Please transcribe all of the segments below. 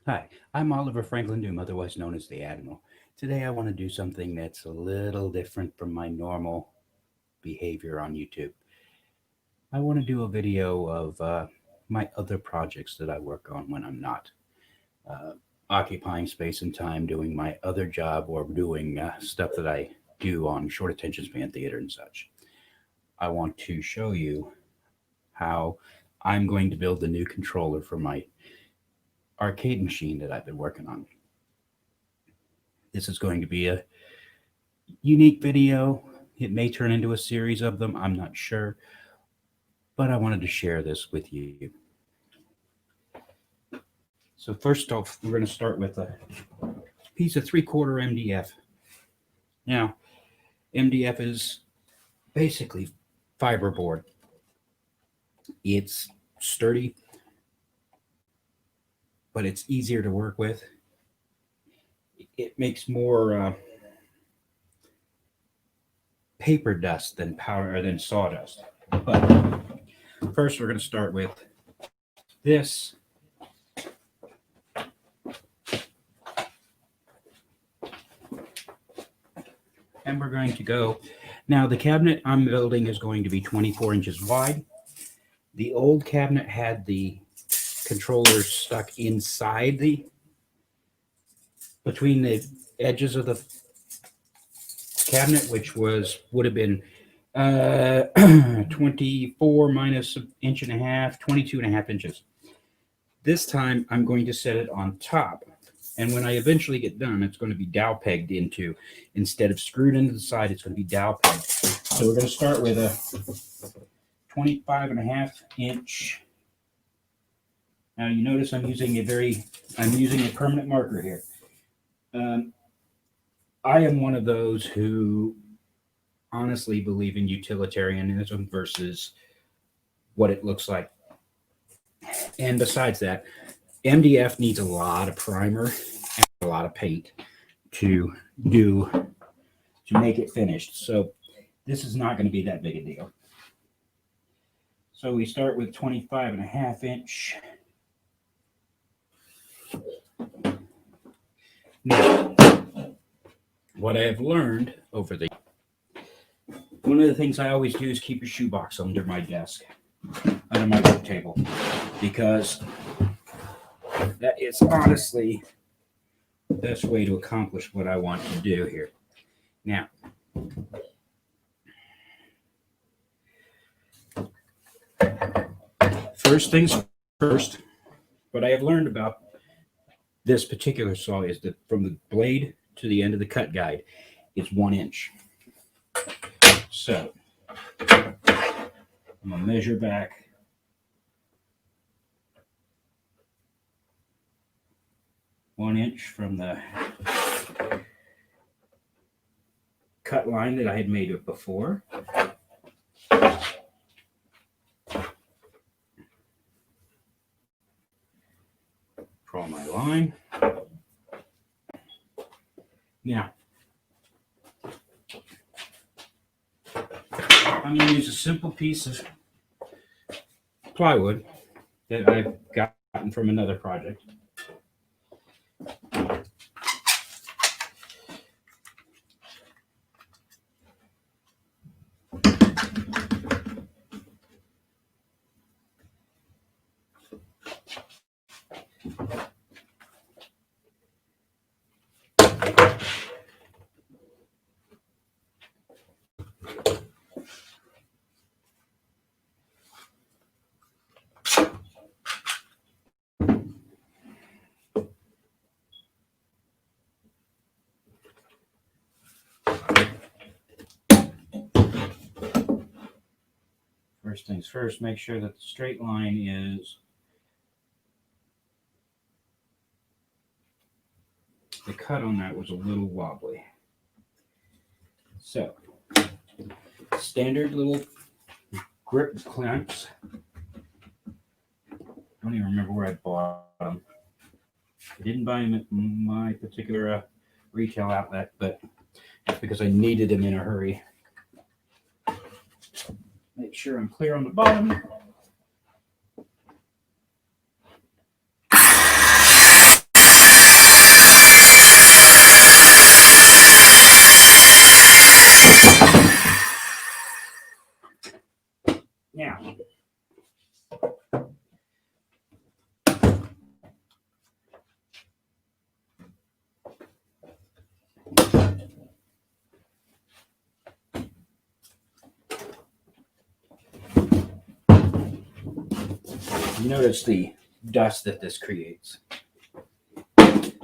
Hi, I'm Oliver Franklin Doom, otherwise known as the Admiral. Today I want to do something that's a little different from my normal behavior on YouTube. I want to do a video of my other projects that I work on when I'm not uh, occupying space and time doing my other job or doing stuff that I do on short attention span theater and such. I want to show you how I'm going to build the new controller for my arcade machine that I've been working on. This is going to be a unique video. It may turn into a series of them, I'm not sure, but I wanted to share this with you. So first off, we're going to start with a piece of 3/4 MDF. Now, MDF is basically fiberboard. It's sturdy, but it's easier to work with. It makes more paper dust than powder or than sawdust. But first, we're going to start with this. And we're going to go. Now, the cabinet I'm building is going to be 24 inches wide. The old cabinet had the controller stuck inside between the edges of the cabinet, which would have been 24 minus an inch and a half, 22.5 inches. This time I'm going to set it on top. And when I eventually get done, it's going to be dowel pegged into, instead of screwed into the side, it's going to be dowel pegged. So we're going to start with a 25.5 inch. Now you notice I'm using a permanent marker here. I am one of those who honestly believe in utilitarianism versus what it looks like. And besides that, MDF needs a lot of primer and a lot of paint to make it finished. So this is not going to be that big a deal. So we start with 25.5 inch. Now, what I have learned over one of the things I always do is keep a shoebox under my desk, under my work table, because that is honestly the best way to accomplish what I want to do here. Now, first things first, what I have learned about this particular saw is that from the blade to the end of the cut guide, it's 1 inch. So I'm going to measure back 1 inch from the cut line that I had made it before. Draw my line. Now, I'm going to use a simple piece of plywood that I've gotten from another project. First things first, make sure that the straight line is the cut on that was a little wobbly. So, standard little grip clamps. I don't even remember where I bought them. I didn't buy them at my particular retail outlet, but that's because I needed them in a hurry. Make sure I'm clear on the bottom. You notice the dust that this creates.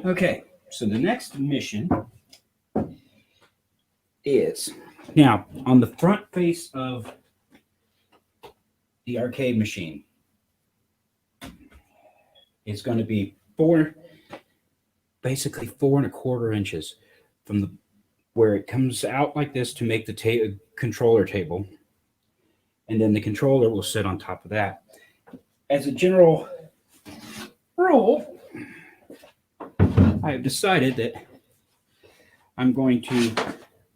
Okay, so the next mission is, now on the front face of the arcade machine, it's going to be basically 4¼ inches from the where it comes out like this to make the controller table, and then the controller will sit on top of that. As a general rule, I have decided that I'm going to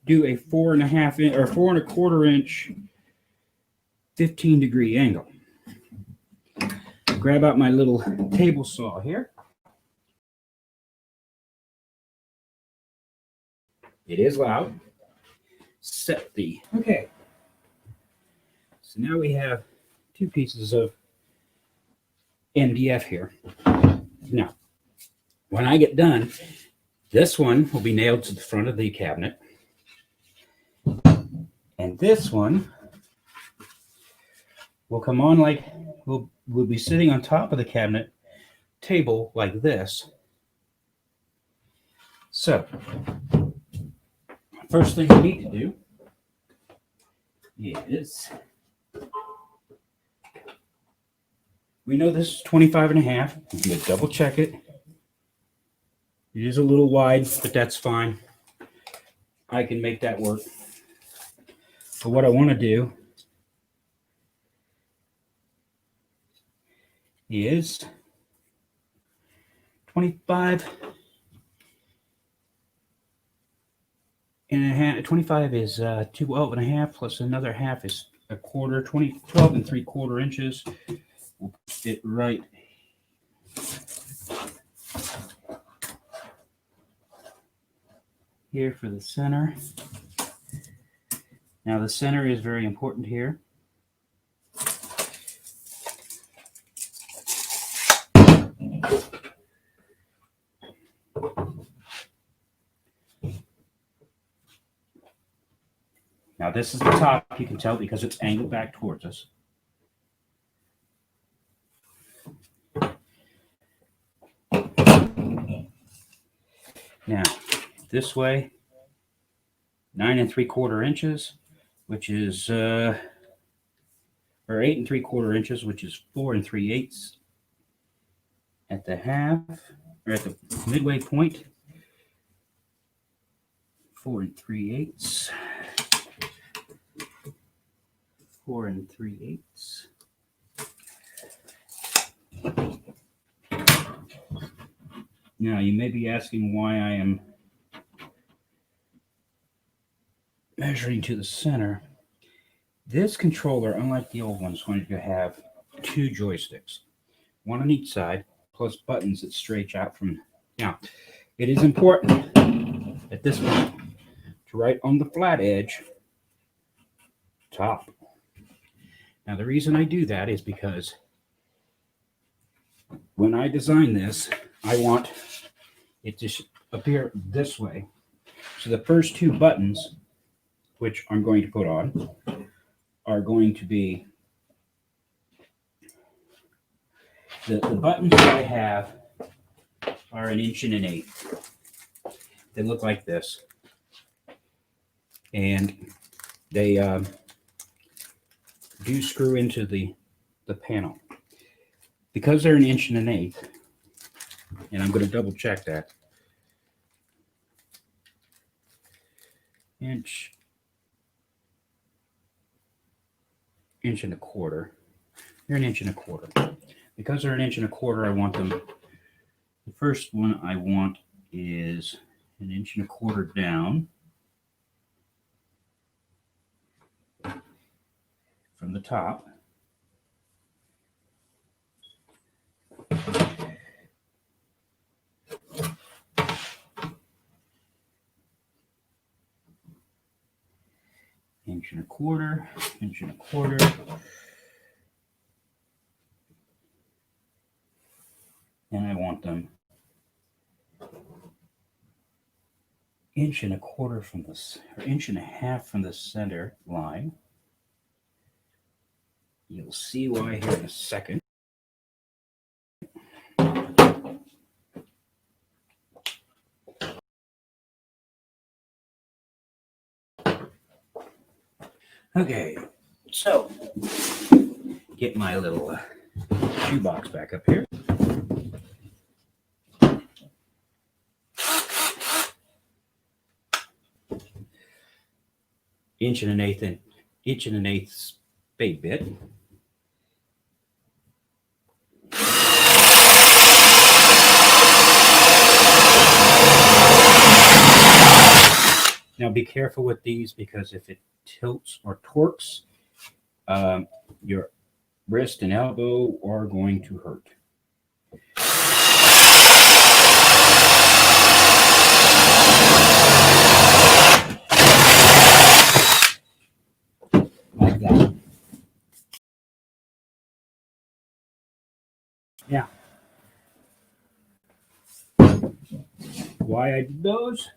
do a 4½ inch or 4¼ inch 15-degree angle. Grab out my little table saw here. It is loud. Okay. So now we have 2 pieces of MDF here. Now, when I get done, this one will be nailed to the front of the cabinet. And this one will come on like, will be sitting on top of the cabinet table like this. So, first thing we need to do is, we know this is 25½. I'm going to double check it. It is a little wide, but that's fine. I can make that work. But what I want to do is 25 is 12½, plus another half is 1/4. 12 3/4 inches. We'll put it right here for the center. Now the center is very important here. Now this is the top, you can tell because it's angled back towards us. Now, this way, 9 3/4 inches, which is, or 8 3/4 inches, which is 4 3/8 at the half, or at the midway point. 4 3/8. 4 3/8. Now, you may be asking why I am measuring to the center. This controller, unlike the old one, is going to have 2 joysticks, one on each side, plus buttons that stretch out from. Now, it is important at this point to write on the flat edge top. Now, the reason I do that is because when I design this, I want it to appear this way. So the first 2 buttons, which I'm going to put on, are going to be the buttons that I have are 1 1/8 inches. They look like this, and they do screw into the panel. Because they're 1 1/8 inches, and I'm going to double check that. 1 1/4 inches. They're 1 1/4 inches. Because they're 1 1/4 inches, I want them. The first one I want is 1 1/4 inches down from the top. Inch and a quarter, inch and a quarter. And I want them 1 1/4 inches from this, or 1.5 inches from the center line. You'll see why here in a second. Okay, so get my little shoebox back up here. Inch and an eighth spade bit. Now be careful with these, because if it tilts or torques, your wrist and elbow are going to hurt. Like that. Yeah. Why I did those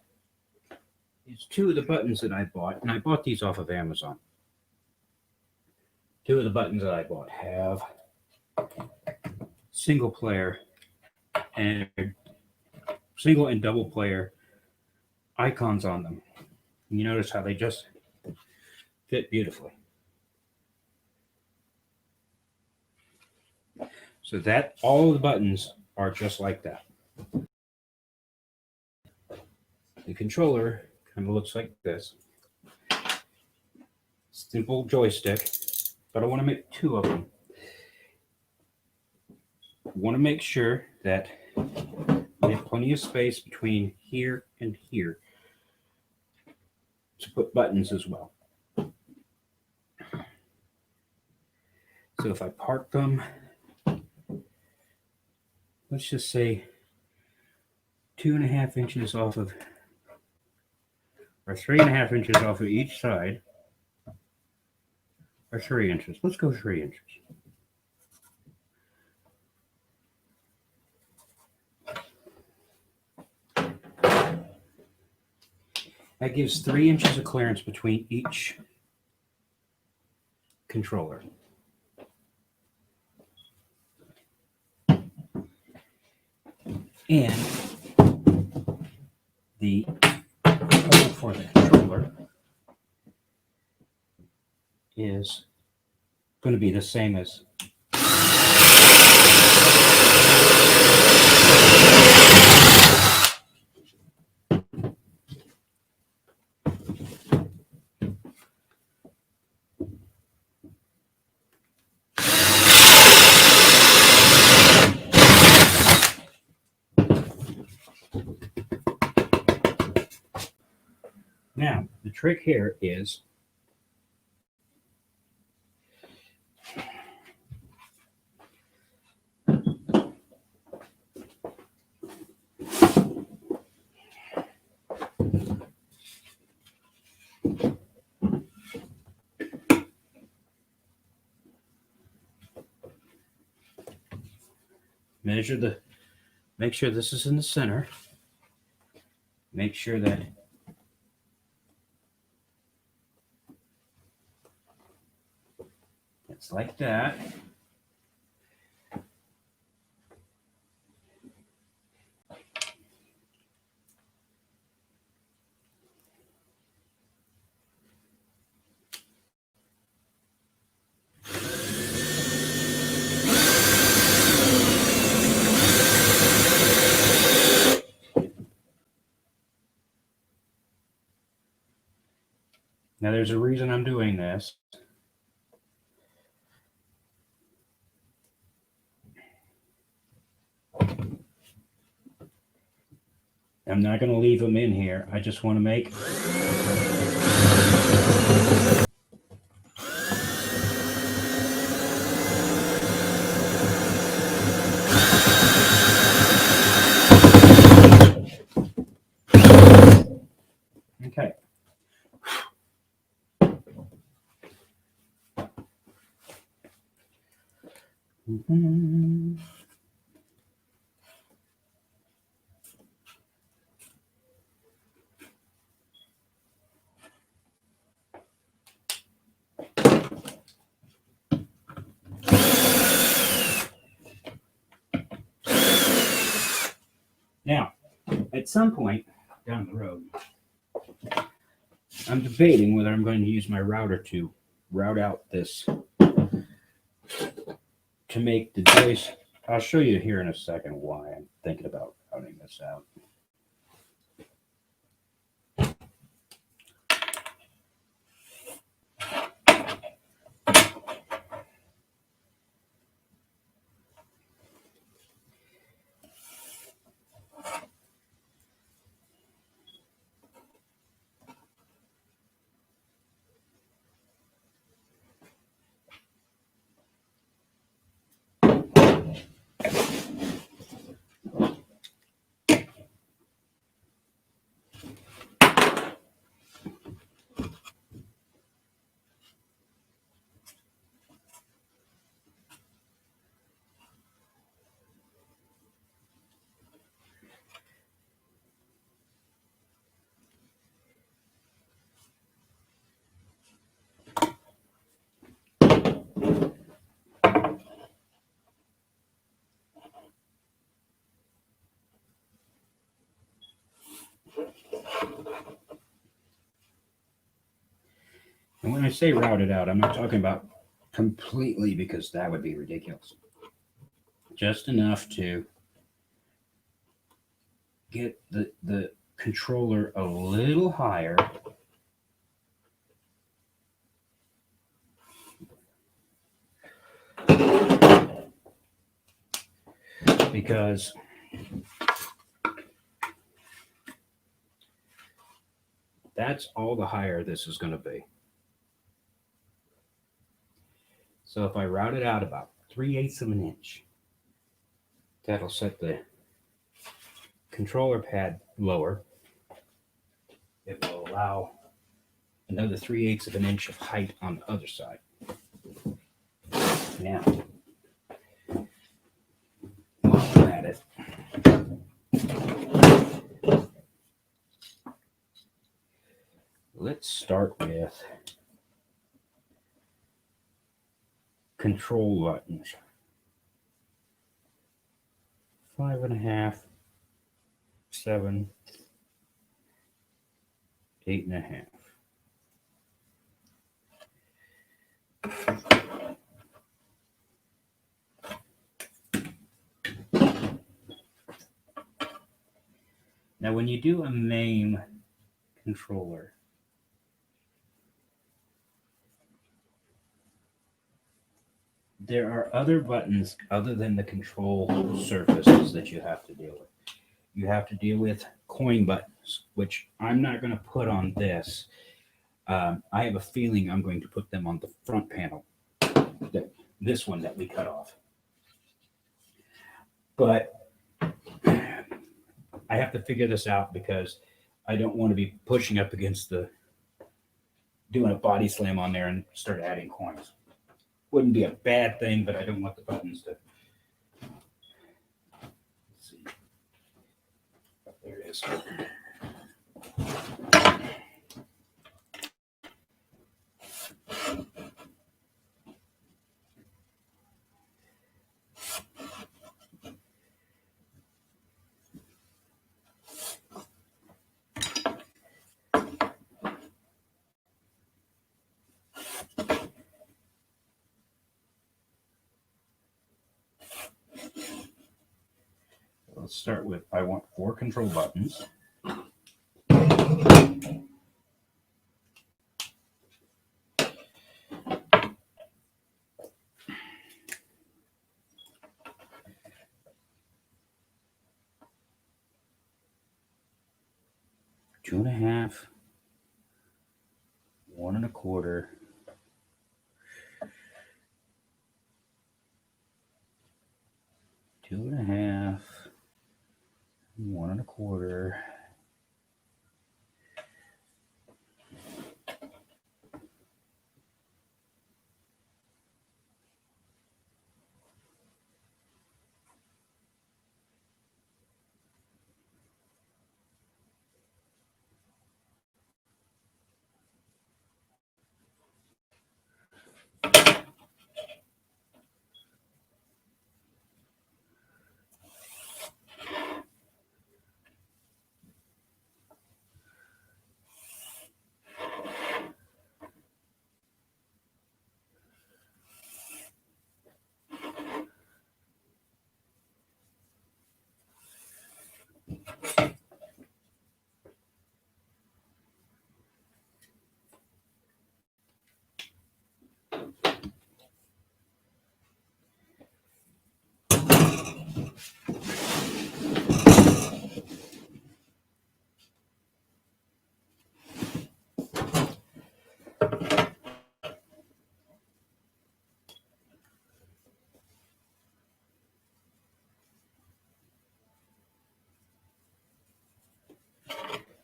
is two of the buttons that I bought, and I bought these off of Amazon. Two of the buttons that I bought have single player and single and double player icons on them. You notice how they just fit beautifully. So that all of the buttons are just like that. The controller kind of looks like this. Simple joystick, but I want to make two of them. I want to make sure that I have plenty of space between here and here to put buttons as well. So if I park them, let's just say 2.5 inches off of, or 3.5 inches off of each side, or 3 inches. Let's go 3 inches. That gives 3 inches of clearance between each controller. And the hole for the controller is going to be the same as now. The trick here is make sure this is in the center. Make sure that it's like that. Now there's a reason I'm doing this. I'm not going to leave them in here. I just want to make okay. Now, at some point down the road, I'm debating whether I'm going to use my router to route out this to make the joist. I'll show you here in a second why I'm thinking about routing this out. And when I say route it out, I'm not talking about completely, because that would be ridiculous. Just enough to get the controller a little higher, because that's all the higher this is going to be. So if I route it out about 3/8 of an inch, that'll set the controller pad lower. It will allow another 3/8 of an inch of height on the other side. Now, while I'm at it, let's start with control buttons. 5.5, 7, 8.5. Now, when you do a MAME controller, there are other buttons other than the control surfaces that you have to deal with. You have to deal with coin buttons, which I'm not going to put on this. I have a feeling I'm going to put them on the front panel, this one that we cut off. But I have to figure this out because I don't want to be pushing up against doing a body slam on there and start adding coins. Wouldn't be a bad thing, but I don't want the buttons to. Let's see. There it is. Let's start with, I want 4 control buttons. Two and a half, 1 1/4, 2 1/2, 1 1/4.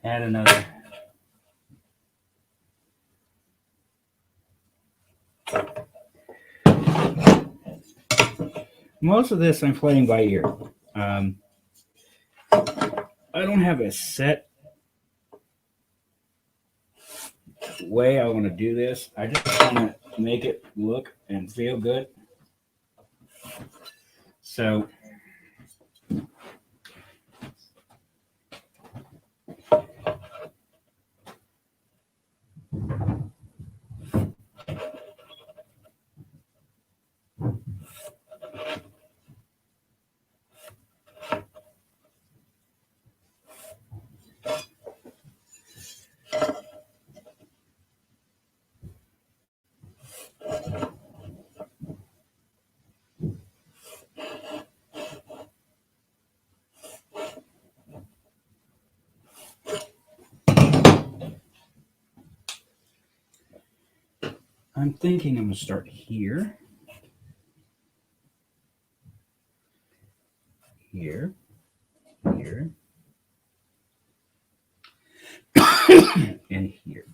Add another. Most of this I'm playing by ear. I don't have a set way I want to do this. I just want to make it look and feel good. So I'm thinking I'm going to start here, here, here, and here.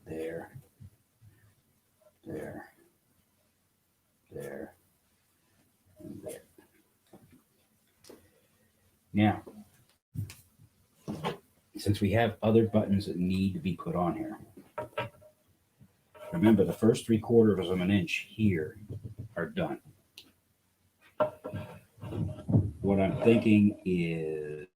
There, there, there, and there. Now, since we have other buttons that need to be put on here, remember the first 3/4 of an inch here are done. What I'm thinking is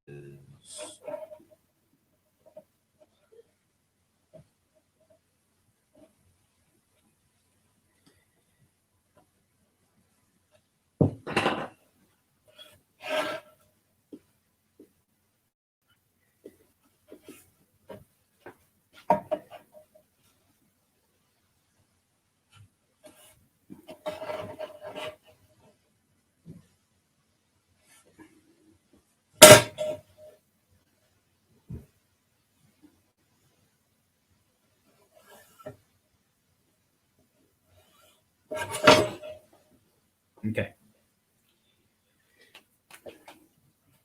okay.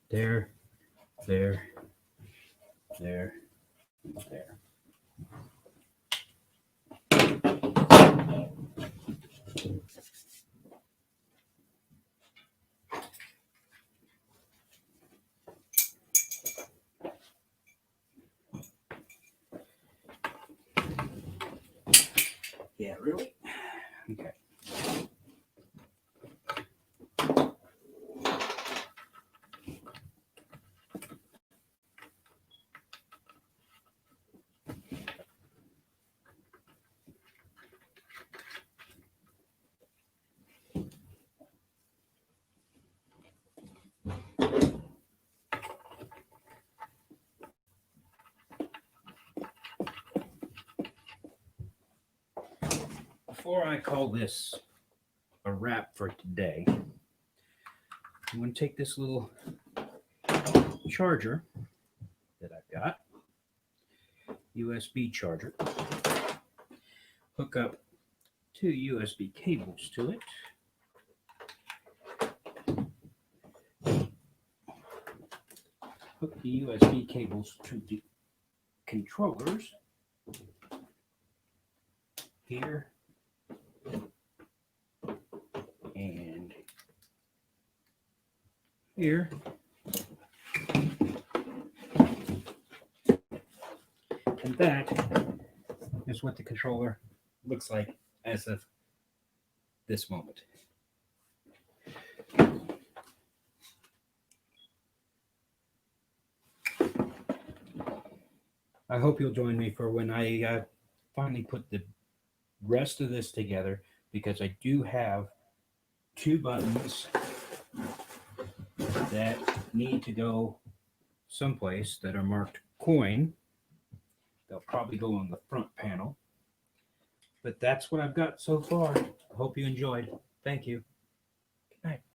There, there, there, and there. Yeah, really? Okay. Before I call this a wrap for today, I'm going to take this little charger that I've got, USB charger, hook up 2 USB cables to it. Hook the USB cables to the controllers here and here. And that is what the controller looks like as of this moment. I hope you'll join me for when I finally put the rest of this together, because I do have 2 buttons that need to go someplace that are marked coin. They'll probably go on the front panel. But that's what I've got so far. I hope you enjoyed. Thank you. Good night.